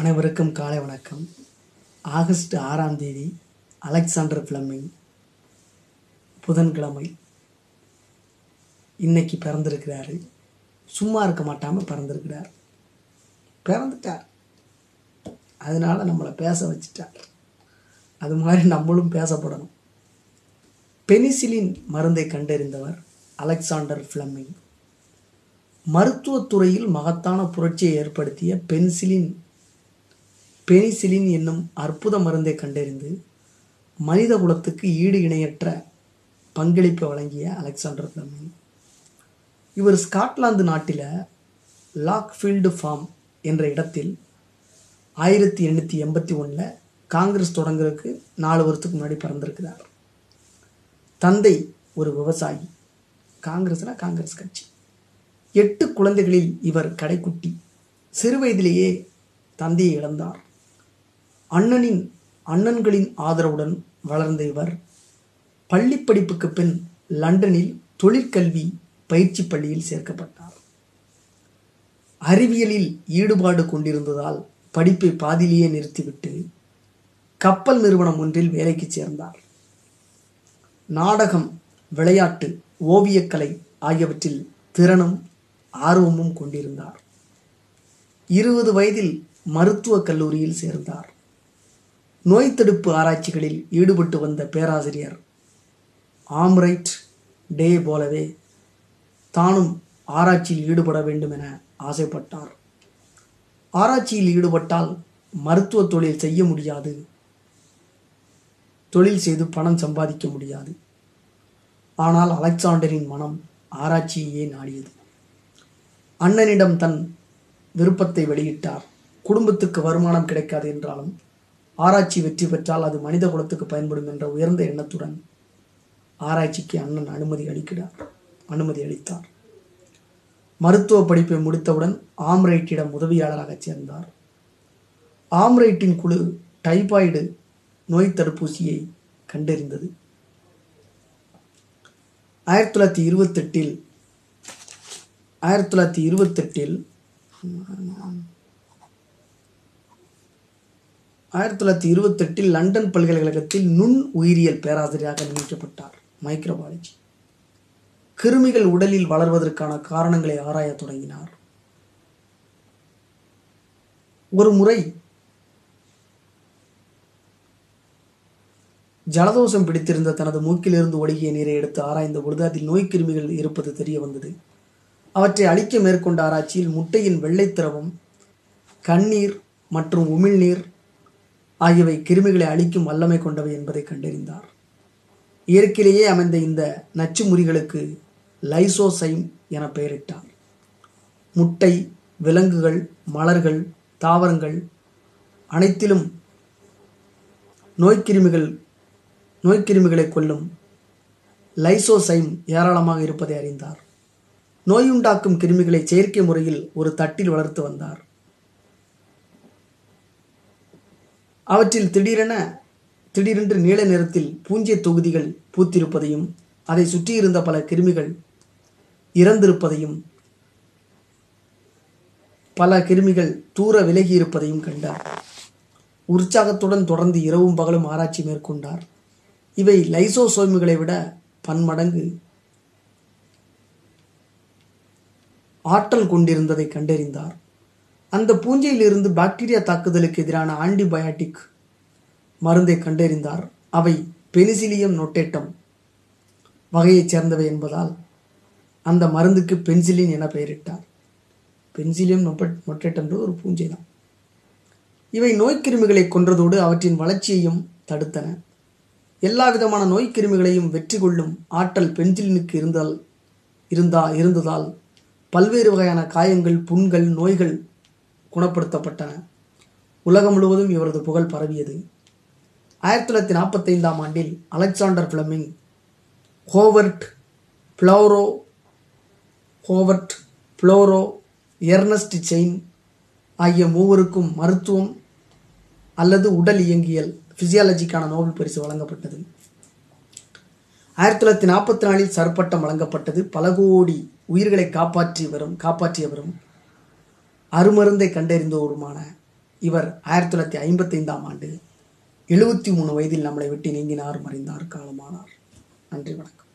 அனைவருக்கும் காலை வணக்கம். ஆகஸ்ட் 6ஆம் தேதி அலெக்சாண்டர் ஃப்ளெமிங் புதன்கிழமை இன்னைக்கு பிறந்திருக்கிறாரு. சும்மா இருக்க மாட்டாமல் பிறந்துட்டார். அதனால நம்மளை பேச வச்சுட்டார். அது மாதிரி நம்மளும் பேசப்படணும். பெனிசிலின் மருந்தை கண்டறிந்தவர் அலெக்சாண்டர் ஃப்ளெமிங். மருத்துவத்துறையில் மகத்தான புரட்சியை ஏற்படுத்திய பெனிசிலின் என்னும் அற்புத மருந்தை கண்டறிந்து மனித குலத்துக்கு ஈடு இணையற்ற பங்களிப்பை வழங்கிய அலெக்சாண்டர் ஃப்ளெமிங். இவர் ஸ்காட்லாந்து நாட்டில் லாக்ஃபீல்டு ஃபார்ம் என்ற இடத்தில் 1881 காங்கிரஸ் தொடங்குறதுக்கு 4 வருஷத்துக்கு முன்னாடி பிறந்திருக்கிறார். தந்தை ஒரு விவசாயி. காங்கிரஸ் கட்சி. 8 குழந்தைகளில் இவர் கடைக்குட்டி. சிறு வயதிலேயே தந்தையை இழந்தார். அண்ணன்களின் ஆதரவுடன் வளர்ந்த இவர் பள்ளி படிப்புக்கு பின் லண்டனில் தொழிற்கல்வி பயிற்சி பள்ளியில் சேர்க்கப்பட்டார். அறிவியலில் ஈடுபாடு கொண்டிருந்ததால் படிப்பை பாதியிலேயே நிறுத்திவிட்டு கப்பல் நிறுவனம் ஒன்றில் வேலைக்கு சேர்ந்தார். நாடகம், விளையாட்டு, ஓவியக்கலை ஆகியவற்றில் திறனும் ஆர்வமும் கொண்டிருந்தார். 20 வயதில் மருத்துவக் கல்லூரியில் சேர்ந்தார். நோய் தடுப்பு ஆராய்ச்சிகளில் ஈடுபட்டு வந்த பேராசிரியர் ஆம்ரைட் டே போலவே தானும் ஆராய்ச்சியில் ஈடுபட வேண்டும் என ஆசைப்பட்டார். ஆராய்ச்சியில் ஈடுபட்டால் மருத்துவ தொழில் செய்ய முடியாது, தொழில் செய்து பணம் சம்பாதிக்க முடியாது. ஆனால் அலெக்சாண்டரின் மனம் ஆராய்ச்சியையே நாடியது. அண்ணனிடம் தன் விருப்பத்தை வெளியிட்டார். குடும்பத்துக்கு வருமானம் கிடைக்காது என்றாலும் ஆராய்ச்சி வெற்றி பெற்றால் அது மனித குலத்துக்கு பயன்படும் என்ற உயர்ந்த எண்ணத்துடன் ஆராய்ச்சிக்கு அண்ணன் அனுமதி அளித்தார். மருத்துவ படிப்பை முடித்தவுடன் ஆம்ரைட்டிடம் உதவியாளராக சேர்ந்தார். ஆம்ரைட்டின் குழு டைபாய்டு நோய் தடுப்பூசியை கண்டறிந்தது. 1928 லண்டன் பல்கலைக்கழகத்தில் நுண் உயிரியல் பேராசிரியராக நியமிக்கப்பட்டார். மைக்ரோபாலஜி. கிருமிகள் உடலில் வளர்வதற்கான காரணங்களை ஆராய தொடங்கினார். ஒரு முறை ஜலதோஷம் பிடித்திருந்த தனது மூக்கிலிருந்து ஒழுகிய நீரை எடுத்து ஆராய்ந்த பொழுது அதில் நோய் கிருமிகள் இருப்பது தெரிய வந்தது. அவற்றை அழிக்க மேற்கொண்ட ஆராய்ச்சியில் முட்டையின் வெள்ளை திரவம், கண்ணீர் மற்றும் உமிழ்நீர் ஆகியவை கிருமிகளை அழிக்கும் வல்லமை கொண்டவை என்பதை கண்டறிந்தார். இயற்கையிலேயே அமைந்த இந்த நச்சு முறிகளுக்கு லைசோசைம் என பெயரிட்டார். முட்டை, விலங்குகள், மலர்கள், தாவரங்கள் அனைத்திலும் நோய்க்கிருமிகளை கொல்லும் லைசோசைம் ஏராளமாக இருப்பதை அறிந்தார். நோயுண்டாக்கும் கிருமிகளை செயற்கை முறையில் ஒரு தட்டில் வளர்த்து வந்தார். அவற்றில் திடீரென்று நீல நிறத்தில் பூஞ்சை தொகுதிகள் பூத்திருப்பதையும் அதை சுற்றியிருந்த பல கிருமிகள் இறந்திருப்பதையும் பல கிருமிகள் தூர விலகி இருப்பதையும் கண்டார். உற்சாகத்துடன் தொடர்ந்து இரவும் பகலும் ஆராய்ச்சி மேற்கொண்டார். இவை லைசோசோம்களை விட பன்மடங்கு ஆற்றல் கொண்டிருந்ததை கண்டறிந்தார். அந்த பூஞ்சையிலிருந்து பாக்டீரியா தாக்குதலுக்கு எதிரான ஆன்டிபயாட்டிக் மருந்தை கண்டறிந்தார். அவை பெனிசிலியம் நொட்டேட்டம் வகையைச் சேர்ந்தவை என்பதால் அந்த மருந்துக்கு பென்சிலின் என பெயரிட்டார். பென்சிலியம் நொட்டேட்டம் ஒரு பூஞ்சை தான். இவை நோய்க்கிருமிகளை கொன்றதோடு அவற்றின் வளர்ச்சியையும் தடுத்தன. எல்லா விதமான நோய்க்கிருமிகளையும் வெற்றி கொள்ளும் ஆற்றல் பென்சிலினுக்கு இருந்ததால் பல்வேறு வகையான காயங்கள், புண்கள், நோய்கள் குணப்படுத்தப்பட்டன. உலகம் முழுவதும் இவரது புகழ் பரவியது. 1945ஆம் ஆண்டில் Alexander Fleming, Howard Florey, Ernst Chain ஆகிய மூவருக்கும் மருத்துவம் அல்லது உடல் இயங்கியல் பிசியாலஜிக்கான நோபல் பரிசு வழங்கப்பட்டது. 1944இல் சர்பட்டம் வழங்கப்பட்டது. பல கோடி உயிர்களை காப்பாற்றியவரும் அருமருந்தை கண்டறிந்தவருமான இவர் 1955ஆம் ஆண்டு 73 வயதில் நம்மளை விட்டு நீங்கினார், மறைந்தார், காலமானார். நன்றி, வணக்கம்.